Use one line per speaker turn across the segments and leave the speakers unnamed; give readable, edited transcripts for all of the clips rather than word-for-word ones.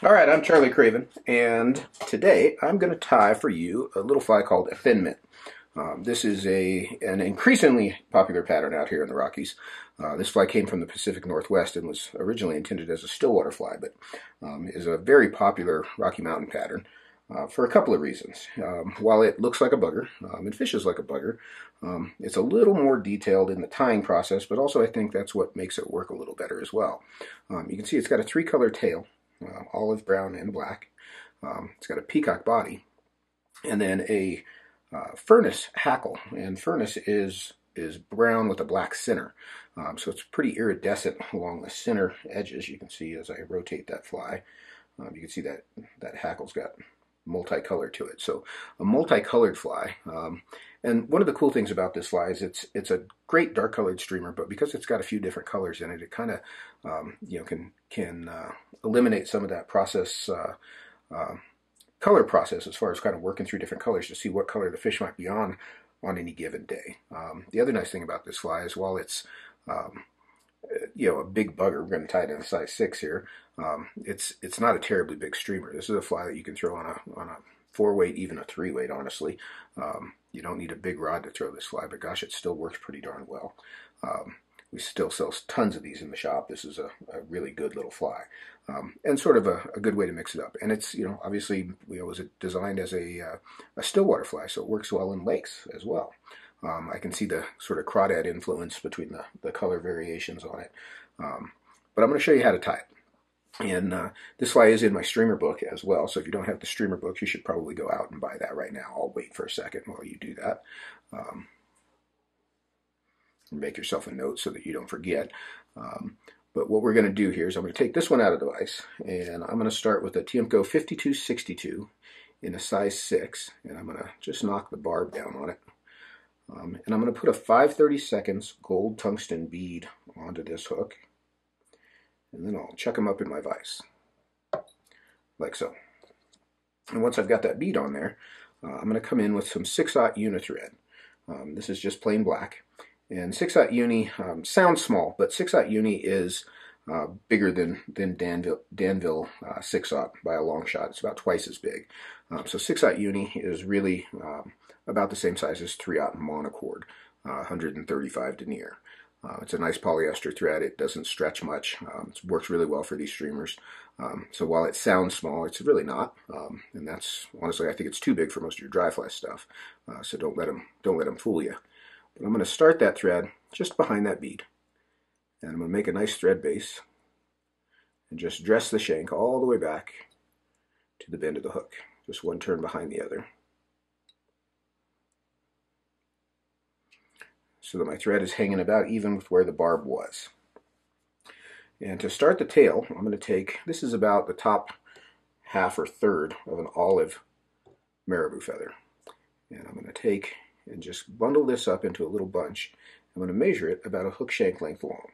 All right, I'm Charlie Craven, and today I'm going to tie for you a little fly called a Thinmint. This is an increasingly popular pattern out here in the Rockies. This fly came from the Pacific Northwest and was originally intended as a stillwater fly, but is a very popular Rocky Mountain pattern for a couple of reasons. While it looks like a bugger and fishes like a bugger, it's a little more detailed in the tying process, but also I think that's what makes it work a little better as well. You can see it's got a three-color tail. Olive, brown, and black. It's got a peacock body, and then a furnace hackle, and furnace is brown with a black center, so it's pretty iridescent along the center edges. You can see as I rotate that fly, you can see that hackle's got multicolor to it. So a multicolored fly. And one of the cool things about this fly is it's a great dark colored streamer, but because it's got a few different colors in it, it kind of can eliminate some of that process, color process, as far as kind of working through different colors to see what color the fish might be on any given day. The other nice thing about this fly is while it's a big bugger, we're going to tie it in a size 6 here. It's not a terribly big streamer. This is a fly that you can throw on a 4-weight, even a 3-weight, honestly. You don't need a big rod to throw this fly, but gosh, it still works pretty darn well. We still sell tons of these in the shop. This is a really good little fly, and sort of a good way to mix it up. And it's, obviously, it was designed as a stillwater fly, so it works well in lakes as well. I can see the sort of crawdad influence between the color variations on it. But I'm going to show you how to tie it. And this fly is in my streamer book as well, so if you don't have the streamer book, you should probably go out and buy that right now. I'll wait for a second while you do that. Make yourself a note so that you don't forget. But what we're going to do here is I'm going to take this one out of the vise, and I'm going to start with a Tiemco 5262 in a size 6, and I'm going to just knock the barb down on it. And I'm going to put a 5/32 gold tungsten bead onto this hook, and then I'll chuck them up in my vise, like so. And once I've got that bead on there, I'm going to come in with some 6/0 uni thread. This is just plain black. And 6/0 uni sounds small, but 6/0 uni is bigger than Danville 6/0 by a long shot. It's about twice as big. So 6/0 uni is really about the same size as 3/0 monochord, 135 denier. It's a nice polyester thread. It doesn't stretch much. It works really well for these streamers. So while it sounds small, it's really not. And that's, honestly, I think it's too big for most of your dry fly stuff. So don't let them fool you. But I'm going to start that thread just behind that bead. And I'm going to make a nice thread base and just dress the shank all the way back to the bend of the hook. Just one turn behind the other, so that my thread is hanging about even with where the barb was. And to start the tail, I'm going to take, this is about the top half or third of an olive marabou feather. And I'm going to take and just bundle this up into a little bunch. I'm going to measure it about a hook shank length long.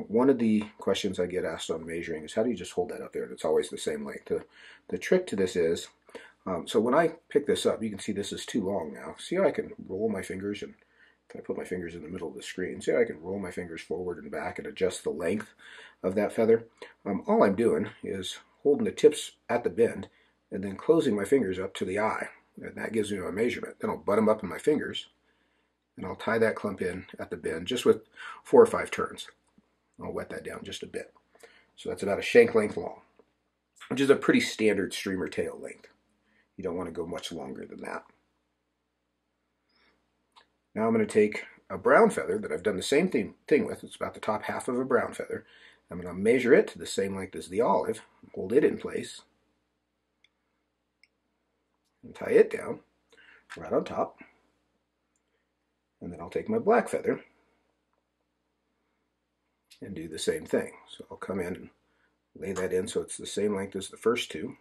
One of the questions I get asked on measuring is, how do you just hold that up there and it's always the same length? The trick to this is, so when I pick this up, you can see this is too long now. See how I can roll my fingers, and if I put my fingers in the middle of the screen, see how I can roll my fingers forward and back and adjust the length of that feather? All I'm doing is holding the tips at the bend and then closing my fingers up to the eye. And that gives me my measurement. Then I'll butt them up in my fingers, and I'll tie that clump in at the bend just with 4 or 5 turns. I'll wet that down just a bit. So that's about a shank length long, which is a pretty standard streamer tail length. You don't want to go much longer than that. Now I'm going to take a brown feather that I've done the same thing with. It's about the top half of a brown feather. I'm going to measure it to the same length as the olive, hold it in place, and tie it down right on top. And then I'll take my black feather and do the same thing. So I'll come in and lay that in so it's the same length as the first two,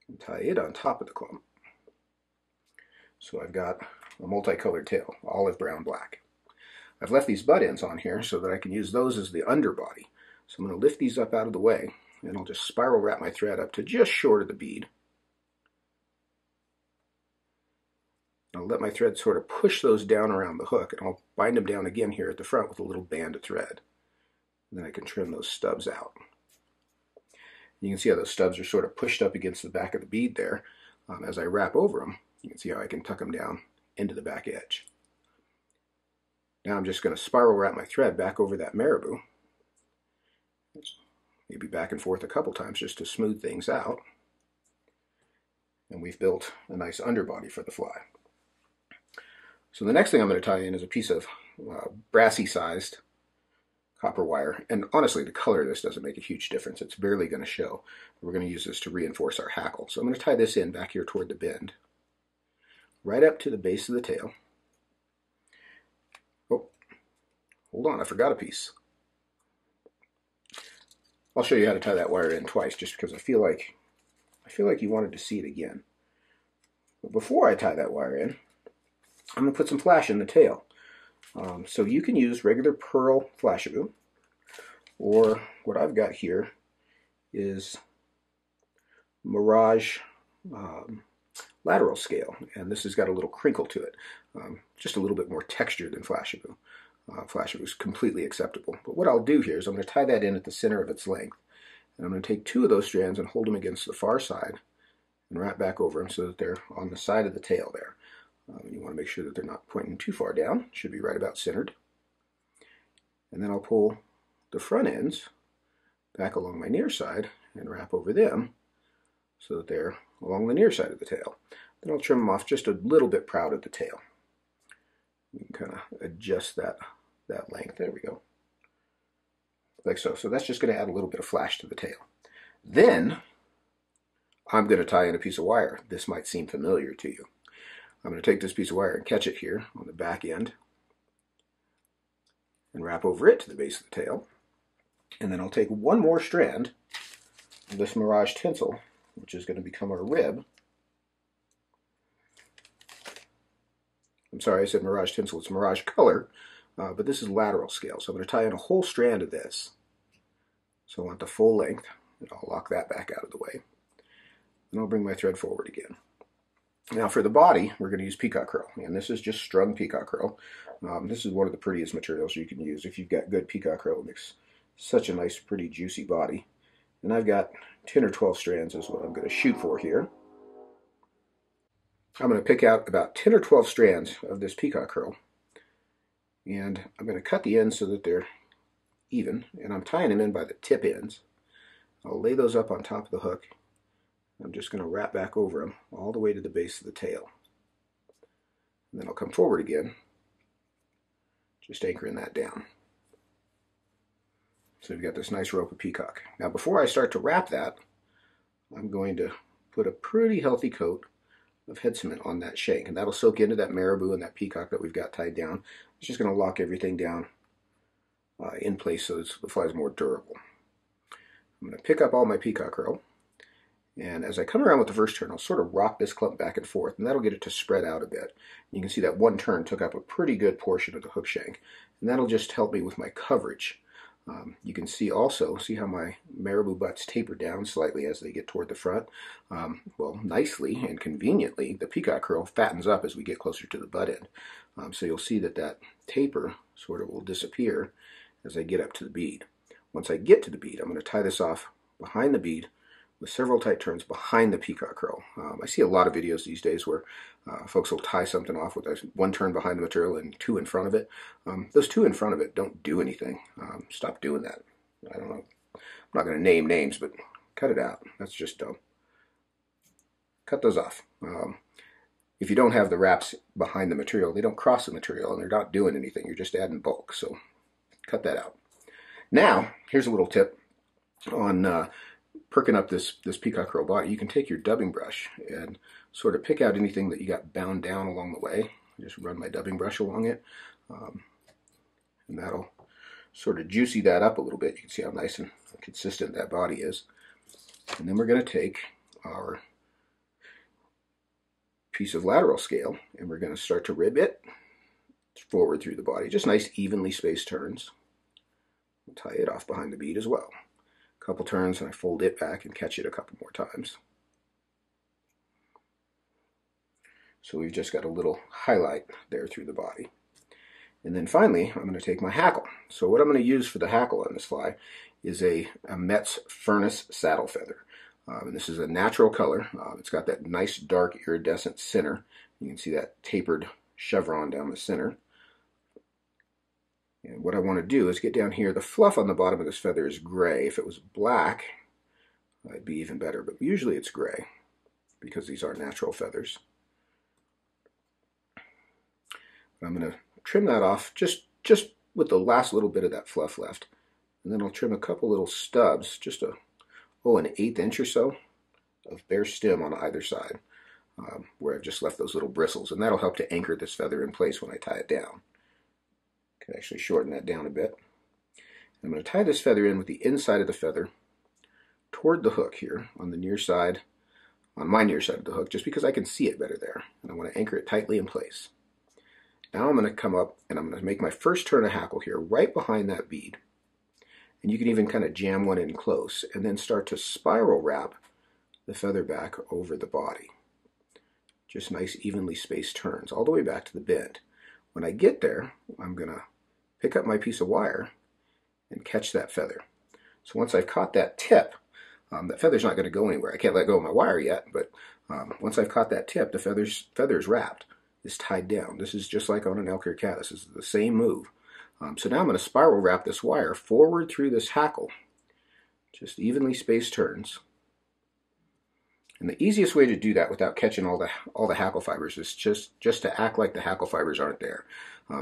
and tie it on top of the clump. So I've got a multicolored tail, olive, brown, black. I've left these butt ends on here so that I can use those as the underbody. So I'm going to lift these up out of the way, and I'll just spiral wrap my thread up to just short of the bead. I'll let my thread sort of push those down around the hook, and I'll bind them down again here at the front with a little band of thread. And then I can trim those stubs out. You can see how those stubs are sort of pushed up against the back of the bead there. As I wrap over them, you can see how I can tuck them down into the back edge. Now I'm just going to spiral wrap my thread back over that Marabou, maybe back and forth a couple times just to smooth things out. And we've built a nice underbody for the fly. So the next thing I'm going to tie in is a piece of brassy sized copper wire. And honestly, the color of this doesn't make a huge difference. It's barely going to show. We're going to use this to reinforce our hackle. So I'm going to tie this in back here toward the bend, right up to the base of the tail. Oh, hold on, I forgot a piece. I'll show you how to tie that wire in twice, just because I feel like you wanted to see it again. But before I tie that wire in, I'm going to put some flash in the tail. So you can use regular Herl Flashabou, or what I've got here is Mirage Lateral scale, and this has got a little crinkle to it, just a little bit more texture than Flashabou. Flashabou is completely acceptable. But what I'll do here is I'm going to tie that in at the center of its length, and I'm going to take two of those strands and hold them against the far side and wrap back over them so that they're on the side of the tail there. You want to make sure that they're not pointing too far down. Should be right about centered. And then I'll pull the front ends back along my near side and wrap over them so that they're along the near side of the tail. Then I'll trim them off just a little bit proud of the tail. You can kind of adjust that length. There we go. Like so. So that's just going to add a little bit of flash to the tail. Then I'm going to tie in a piece of wire. This might seem familiar to you. I'm going to take this piece of wire and catch it here on the back end and wrap over it to the base of the tail. And then I'll take one more strand of this Mirage tinsel, which is going to become our rib. I'm sorry, I said Mirage tinsel. It's Mirage color, but this is lateral scale. So I'm going to tie in a whole strand of this. So I want the full length, and I'll lock that back out of the way. And I'll bring my thread forward again. Now for the body, we're going to use Peacock Herl, and this is just strung Peacock Herl. This is one of the prettiest materials you can use if you've got good Peacock Herl. It makes such a nice, pretty, juicy body. And I've got 10 or 12 strands is what I'm going to shoot for here. I'm going to pick out about 10 or 12 strands of this Peacock Herl, and I'm going to cut the ends so that they're even, and I'm tying them in by the tip ends. I'll lay those up on top of the hook. I'm just going to wrap back over them all the way to the base of the tail. And then I'll come forward again, just anchoring that down. So we've got this nice rope of peacock. Now before I start to wrap that, I'm going to put a pretty healthy coat of head cement on that shank, and that'll soak into that Marabou and that peacock that we've got tied down. It's just going to lock everything down in place so the fly is more durable. I'm going to pick up all my Peacock Herl, and as I come around with the first turn, I'll sort of rock this clump back and forth, and that'll get it to spread out a bit. You can see that one turn took up a pretty good portion of the hook shank, and that'll just help me with my coverage. You can see also, see how my Marabou butts taper down slightly as they get toward the front? Well, nicely and conveniently, the Peacock Herl fattens up as we get closer to the butt end. So you'll see that that taper sort of will disappear as I get up to the bead. Once I get to the bead, I'm going to tie this off behind the bead with several tight turns behind the Peacock Herl. I see a lot of videos these days where folks will tie something off with one turn behind the material and two in front of it. Those two in front of it don't do anything. Stop doing that. I don't know. I'm not going to name names, but cut it out. That's just dumb. Cut those off. If you don't have the wraps behind the material, they don't cross the material and they're not doing anything. You're just adding bulk. So cut that out. Now, here's a little tip on perking up this Peacock Herl body. You can take your dubbing brush and sort of pick out anything that you got bound down along the way. I just run my dubbing brush along it, and that'll sort of juicy that up a little bit. You can see how nice and consistent that body is. And then we're going to take our piece of lateral scale and we're going to start to rib it forward through the body. Just nice evenly spaced turns. We'll tie it off behind the bead as well. A couple turns and I fold it back and catch it a couple more times. So we've just got a little highlight there through the body. And then finally, I'm going to take my hackle. So what I'm going to use for the hackle on this fly is a Metz Furnace saddle feather. And this is a natural color. It's got that nice dark iridescent center. You can see that tapered chevron down the center. And what I want to do is get down here. The fluff on the bottom of this feather is gray. If it was black, it'd be even better. But usually it's gray because these are natural feathers. I'm going to trim that off just with the last little bit of that fluff left. And then I'll trim a couple little stubs, just an 1/8 inch or so of bare stem on either side, where I've just left those little bristles. And that'll help to anchor this feather in place when I tie it down. Can actually shorten that down a bit. I'm going to tie this feather in with the inside of the feather toward the hook here on the near side, on my near side of the hook, just because I can see it better there. And I want to anchor it tightly in place. Now I'm going to come up and I'm going to make my first turn of hackle here right behind that bead. And you can even kind of jam one in close and then start to spiral wrap the feather back over the body. Just nice evenly spaced turns all the way back to the bend. When I get there, I'm going to pick up my piece of wire and catch that feather. So once I've caught that tip, that feather's not going to go anywhere. I can't let go of my wire yet, but once I've caught that tip, the feather's wrapped, is tied down. This is just like on an elk ear cat. This is the same move. So now I'm going to spiral wrap this wire forward through this hackle, just evenly spaced turns. And the easiest way to do that without catching all the hackle fibers is just to act like the hackle fibers aren't there.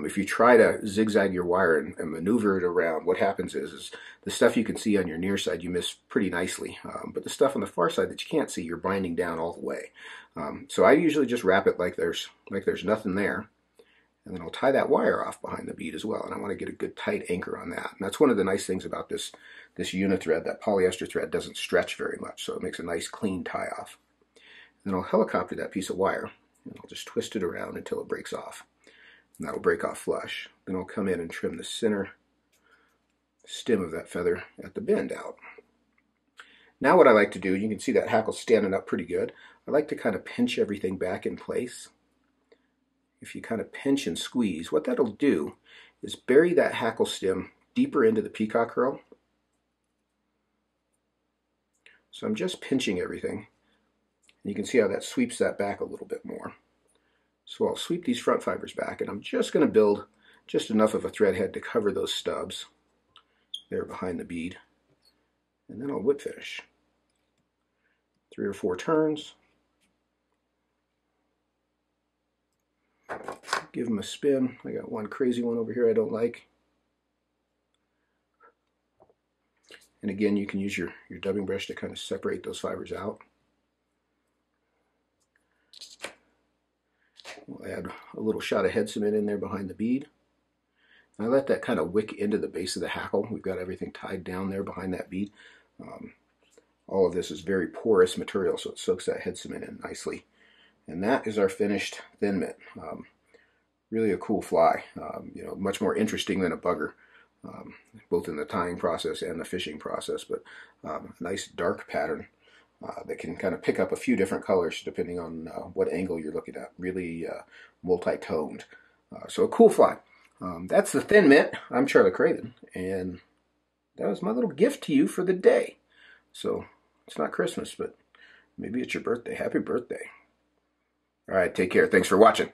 If you try to zigzag your wire and maneuver it around, what happens is the stuff you can see on your near side you miss pretty nicely, but the stuff on the far side that you can't see, you're binding down all the way. So I usually just wrap it like there's nothing there, and then I'll tie that wire off behind the bead as well. And I want to get a good tight anchor on that. And that's one of the nice things about this unithread. That polyester thread doesn't stretch very much, so it makes a nice clean tie off. Then I'll helicopter that piece of wire, and I'll just twist it around until it breaks off. And that'll break off flush. Then I'll come in and trim the center stem of that feather at the bend out. Now what I like to do, you can see that hackle standing up pretty good. I like to kind of pinch everything back in place. If you kind of pinch and squeeze, what that'll do is bury that hackle stem deeper into the peacock herl. So I'm just pinching everything. And you can see how that sweeps that back a little bit more. So I'll sweep these front fibers back, and I'm just going to build just enough of a thread head to cover those stubs there behind the bead. And then I'll whip finish. 3 or 4 turns. Give them a spin. I got one crazy one over here I don't like. And again, you can use your dubbing brush to kind of separate those fibers out. We'll add a little shot of head cement in there behind the bead. And I let that kind of wick into the base of the hackle. We've got everything tied down there behind that bead. All of this is very porous material, so it soaks that head cement in nicely. And that is our finished Thinmint. Really a cool fly. You know, much more interesting than a bugger, both in the tying process and the fishing process. But a nice dark pattern that can kind of pick up a few different colors depending on what angle you're looking at. Really multi-toned. So a cool fly. That's the Thinmint. I'm Charlie Craven, and that was my little gift to you for the day. So it's not Christmas, but maybe it's your birthday. Happy birthday. All right, take care. Thanks for watching.